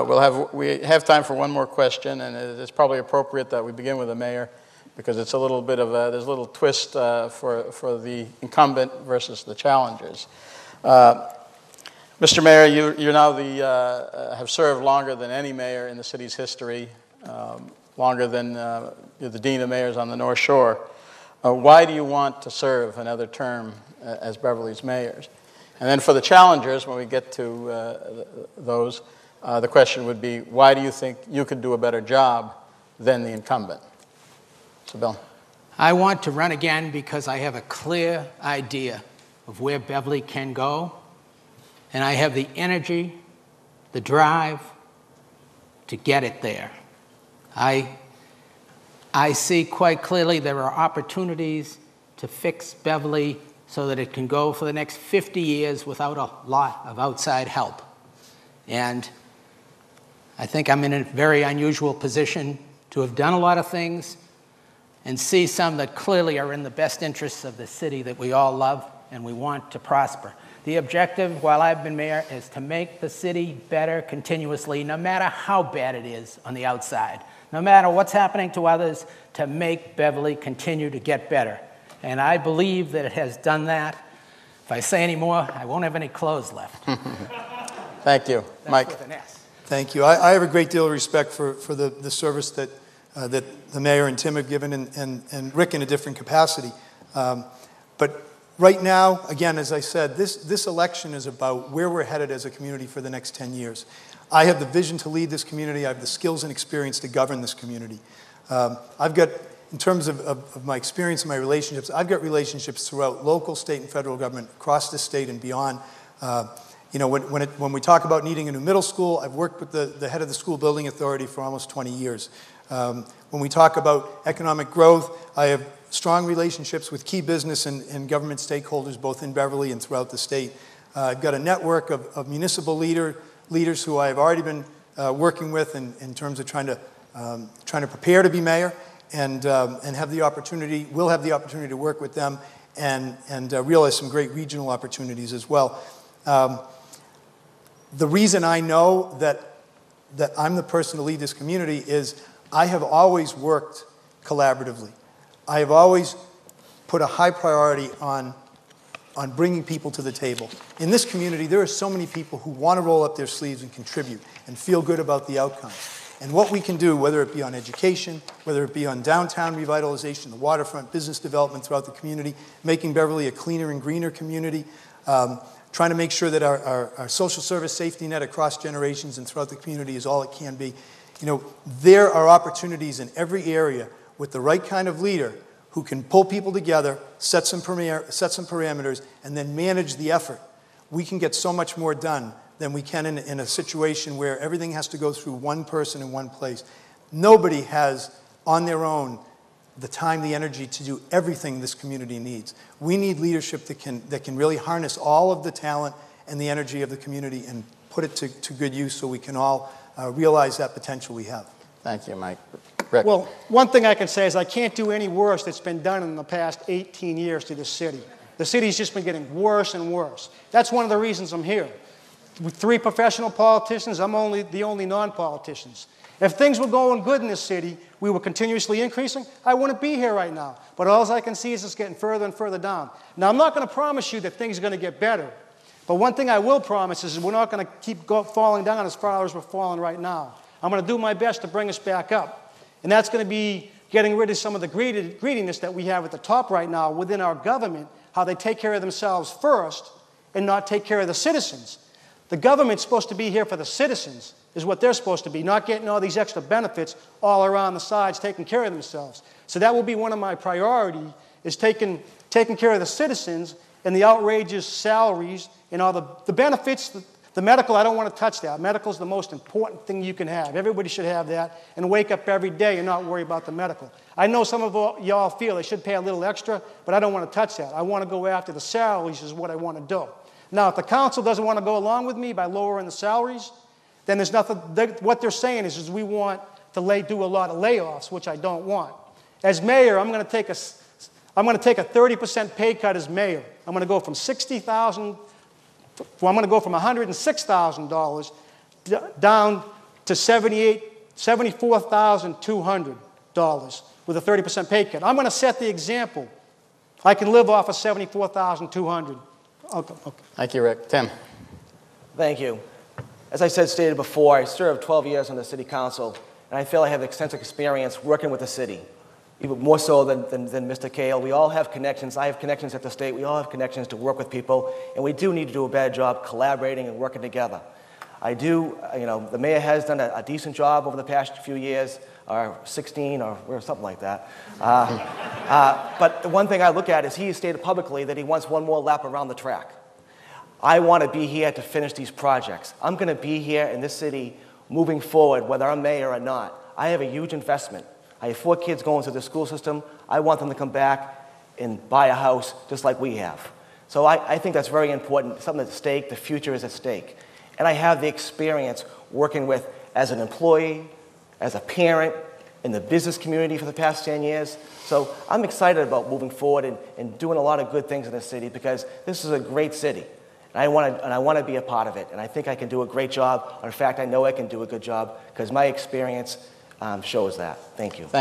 We have time for one more question, and it's probably appropriate that we begin with the mayor, because it's a little bit of there's a little twist for the incumbent versus the challengers. Mr. Mayor, you now have served longer than any mayor in the city's history, longer than you're the dean of mayors on the North Shore. Why do you want to serve another term as Beverly's mayors? And then for the challengers, when we get to those, the question would be, why do you think you could do a better job than the incumbent? So, Bill. I want to run again because I have a clear idea of where Beverly can go, and I have the energy, the drive to get it there. I see quite clearly there are opportunities to fix Beverly so that it can go for the next 50 years without a lot of outside help. And I think I'm in a very unusual position to have done a lot of things and see some that clearly are in the best interests of the city that we all love and we want to prosper. The objective, while I've been mayor, is to make the city better continuously, no matter how bad it is on the outside, no matter what's happening to others, to make Beverly continue to get better. And I believe that it has done that. If I say any more, I won't have any clothes left. Thank you. That's Mike. with an S. Thank you. I have a great deal of respect for the service that the mayor and Tim have given, and Rick in a different capacity. But right now, again, as I said, this election is about where we're headed as a community for the next 10 years. I have the vision to lead this community. I have the skills and experience to govern this community. I've got, in terms of my experience and my relationships, I've got relationships throughout local, state, and federal government, across the state and beyond. You know, when we talk about needing a new middle school, I've worked with the head of the school building authority for almost 20 years. When we talk about economic growth, I have strong relationships with key business and government stakeholders, both in Beverly and throughout the state. I've got a network of municipal leaders who I've already been working with in terms of trying to prepare to be mayor, and have the opportunity, will have the opportunity to work with them and realize some great regional opportunities as well. The reason I know that I'm the person to lead this community is I have always worked collaboratively. I have always put a high priority on bringing people to the table. In this community, there are so many people who want to roll up their sleeves and contribute and feel good about the outcome. And what we can do, whether it be on education, whether it be on downtown revitalization, the waterfront, business development throughout the community, making Beverly a cleaner and greener community, trying to make sure that our social service safety net across generations and throughout the community is all it can be. You know, there are opportunities in every area with the right kind of leader who can pull people together, set some parameters, and then manage the effort. We can get so much more done than we can in a situation where everything has to go through one person in one place. Nobody has, on their own, the time, the energy to do everything this community needs. We need leadership that can really harness all of the talent and the energy of the community and put it to good use so we can all realize that potential we have. Thank you, Mike. Rick. Well, one thing I can say is I can't do any worse that's been done in the past 18 years to this city. The city's just been getting worse and worse. That's one of the reasons I'm here. With 3 professional politicians, I'm the only non-politicians. If things were going good in this city, we were continuously increasing, I wouldn't be here right now. But all I can see is it's getting further and further down. Now, I'm not going to promise you that things are going to get better. But one thing I will promise is we're not going to keep falling down as far as we're falling right now. I'm going to do my best to bring us back up. And that's going to be getting rid of some of the greediness that we have at the top right now within our government, how they take care of themselves first and not take care of the citizens. The government's supposed to be here for the citizens, is what they're supposed to be, not getting all these extra benefits all around the sides, taking care of themselves. So that will be one of my priorities, is taking care of the citizens and the outrageous salaries and all the benefits. The medical, I don't want to touch that. Medical is the most important thing you can have. Everybody should have that and wake up every day and not worry about the medical. I know some of y'all feel they should pay a little extra, but I don't want to touch that. I want to go after the salaries is what I want to do. Now, if the council doesn't want to go along with me by lowering the salaries, then there's nothing. What they're saying is we want to do a lot of layoffs, which I don't want. As mayor, I'm going to take a 30% pay cut as mayor. I'm going to go from $60,000. Well, I'm going to go from $106,000 down to $74,200 with a 30% pay cut. I'm going to set the example. I can live off of $74,200. Okay. Thank you, Rick. Tim. Thank you. As I stated before, I served 12 years on the city council, and I feel I have extensive experience working with the city, even more so than Mr. Kale. We all have connections. I have connections at the state. We all have connections to work with people, and we do need to do a better job collaborating and working together. I do, the mayor has done a decent job over the past few years, or 16, or something like that. But the one thing I look at is he has stated publicly that he wants one more lap around the track. I want to be here to finish these projects. I'm going to be here in this city moving forward, whether I'm mayor or not. I have a huge investment. I have 4 kids going through the school system. I want them to come back and buy a house just like we have. So I think that's very important. Something at stake. The future is at stake. And I have the experience working with, as an employee, as a parent, in the business community for the past 10 years. So I'm excited about moving forward and doing a lot of good things in this city because this is a great city. And I want to be a part of it. And I think I can do a great job. In fact, I know I can do a good job because my experience shows that. Thank you. Thank you.